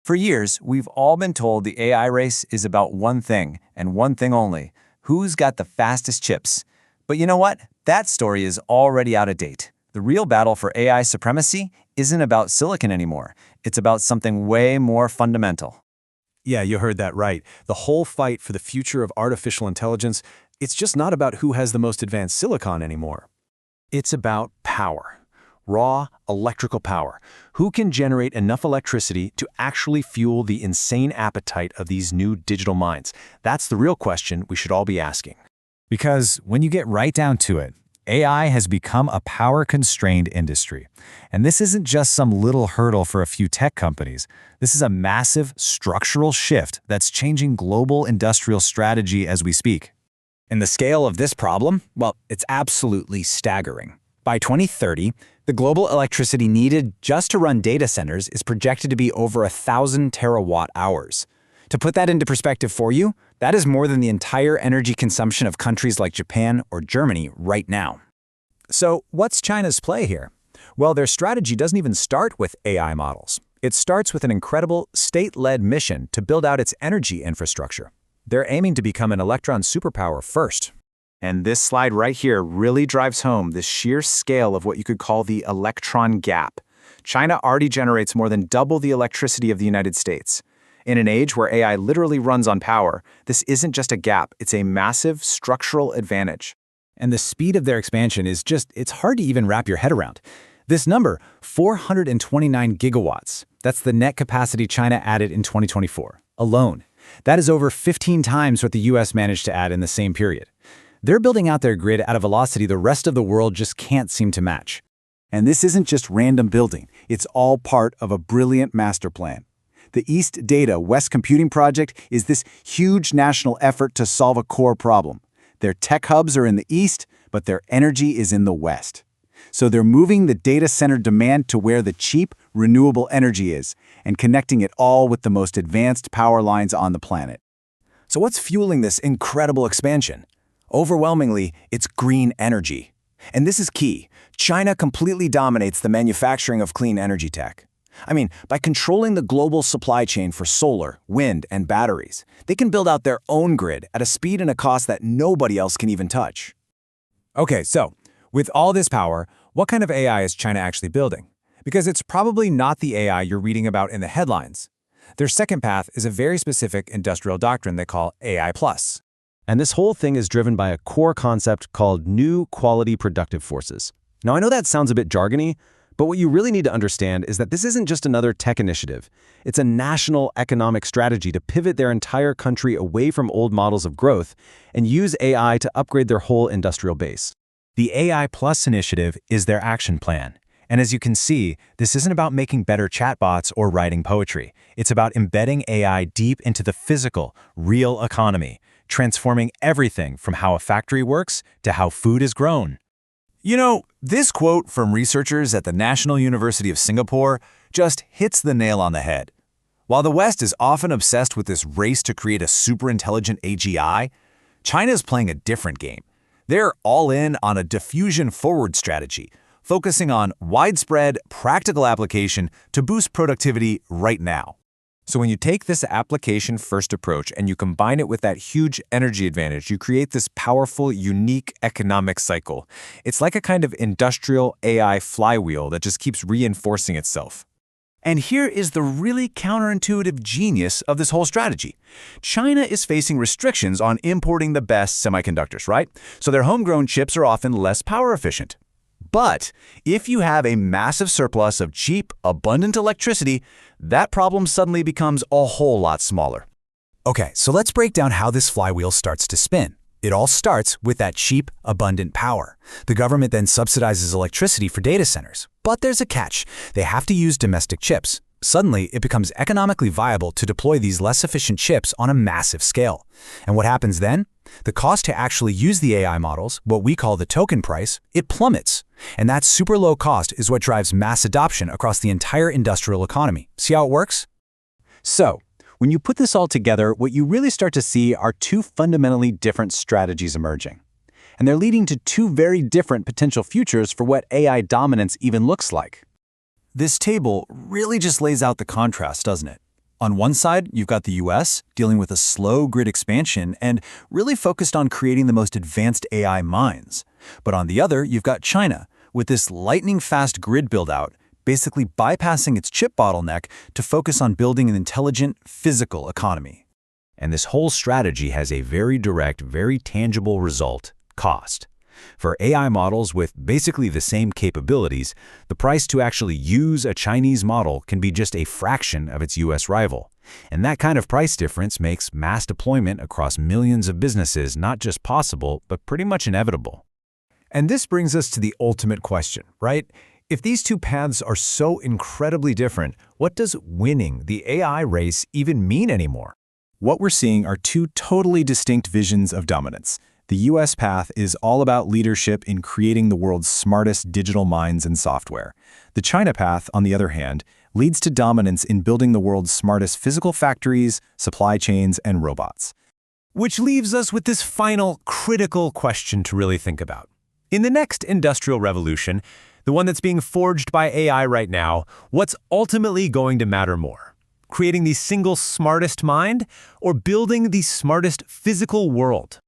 For years, we've all been told the AI race is about one thing, and one thing only: who's got the fastest chips. But you know what? That story is already out of date. The real battle for AI supremacy isn't about silicon anymore. It's about something way more fundamental. Yeah, you heard that right. The whole fight for the future of artificial intelligence, it's just not about who has the most advanced silicon anymore. It's about power. Raw electrical power. Who can generate enough electricity to actually fuel the insane appetite of these new digital minds? That's the real question we should all be asking. Because when you get right down to it, AI has become a power-constrained industry. And this isn't just some little hurdle for a few tech companies. This is a massive structural shift that's changing global industrial strategy as we speak. And the scale of this problem, well, it's absolutely staggering. By 2030, the global electricity needed just to run data centers is projected to be over 1,000 terawatt-hours. To put that into perspective for you, that is more than the entire energy consumption of countries like Japan or Germany right now. So what's China's play here? Well, their strategy doesn't even start with AI models. It starts with an incredible state-led mission to build out its energy infrastructure. They're aiming to become an electron superpower first. And this slide right here really drives home the sheer scale of what you could call the electron gap. China already generates more than double the electricity of the United States. In an age where AI literally runs on power, this isn't just a gap, it's a massive structural advantage. And the speed of their expansion is it's hard to even wrap your head around. This number, 429 gigawatts, that's the net capacity China added in 2024, alone. That is over 15 times what the US managed to add in the same period. They're building out their grid at a velocity the rest of the world just can't seem to match. And this isn't just random building. It's all part of a brilliant master plan. The East Data West Computing Project is this huge national effort to solve a core problem. Their tech hubs are in the East, but their energy is in the West. So they're moving the data center demand to where the cheap, renewable energy is, and connecting it all with the most advanced power lines on the planet. So what's fueling this incredible expansion? Overwhelmingly, it's green energy. And this is key. China completely dominates the manufacturing of clean energy tech. I mean, by controlling the global supply chain for solar, wind, and batteries, they can build out their own grid at a speed and a cost that nobody else can even touch. Okay, so with all this power, what kind of AI is China actually building? Because it's probably not the AI you're reading about in the headlines. Their second path is a very specific industrial doctrine they call AI+. And this whole thing is driven by a core concept called new quality productive forces. Now, I know that sounds a bit jargony, but what you really need to understand is that this isn't just another tech initiative. It's a national economic strategy to pivot their entire country away from old models of growth and use AI to upgrade their whole industrial base. The AI Plus initiative is their action plan. And as you can see, this isn't about making better chatbots or writing poetry. It's about embedding AI deep into the physical, real economy, transforming everything from how a factory works to how food is grown. You know, this quote from researchers at the National University of Singapore just hits the nail on the head. While the West is often obsessed with this race to create a super-intelligent AGI, China is playing a different game. They're all in on a diffusion-forward strategy, focusing on widespread, practical application to boost productivity right now. So when you take this application-first approach and you combine it with that huge energy advantage, you create this powerful, unique economic cycle. It's like a kind of industrial AI flywheel that just keeps reinforcing itself. And here is the really counterintuitive genius of this whole strategy. China is facing restrictions on importing the best semiconductors, right? So their homegrown chips are often less power efficient. But if you have a massive surplus of cheap, abundant electricity, that problem suddenly becomes a whole lot smaller. Okay, so let's break down how this flywheel starts to spin. It all starts with that cheap, abundant power. The government then subsidizes electricity for data centers. But there's a catch. They have to use domestic chips. Suddenly, it becomes economically viable to deploy these less efficient chips on a massive scale. And what happens then? The cost to actually use the AI models, what we call the token price, it plummets. And that super low cost is what drives mass adoption across the entire industrial economy. See how it works? So, when you put this all together, what you really start to see are two fundamentally different strategies emerging. And they're leading to two very different potential futures for what AI dominance even looks like. This table really just lays out the contrast, doesn't it? On one side, you've got the US, dealing with a slow grid expansion and really focused on creating the most advanced AI minds. But on the other, you've got China, with this lightning-fast grid build-out, basically bypassing its chip bottleneck to focus on building an intelligent, physical economy. And this whole strategy has a very direct, very tangible result: cost. For AI models with basically the same capabilities, the price to actually use a Chinese model can be just a fraction of its US rival. And that kind of price difference makes mass deployment across millions of businesses not just possible, but pretty much inevitable. And this brings us to the ultimate question, right? If these two paths are so incredibly different, what does winning the AI race even mean anymore? What we're seeing are two totally distinct visions of dominance. The US path is all about leadership in creating the world's smartest digital minds and software. The China path, on the other hand, leads to dominance in building the world's smartest physical factories, supply chains, and robots. Which leaves us with this final critical question to really think about. In the next industrial revolution, the one that's being forged by AI right now, what's ultimately going to matter more? Creating the single smartest mind or building the smartest physical world?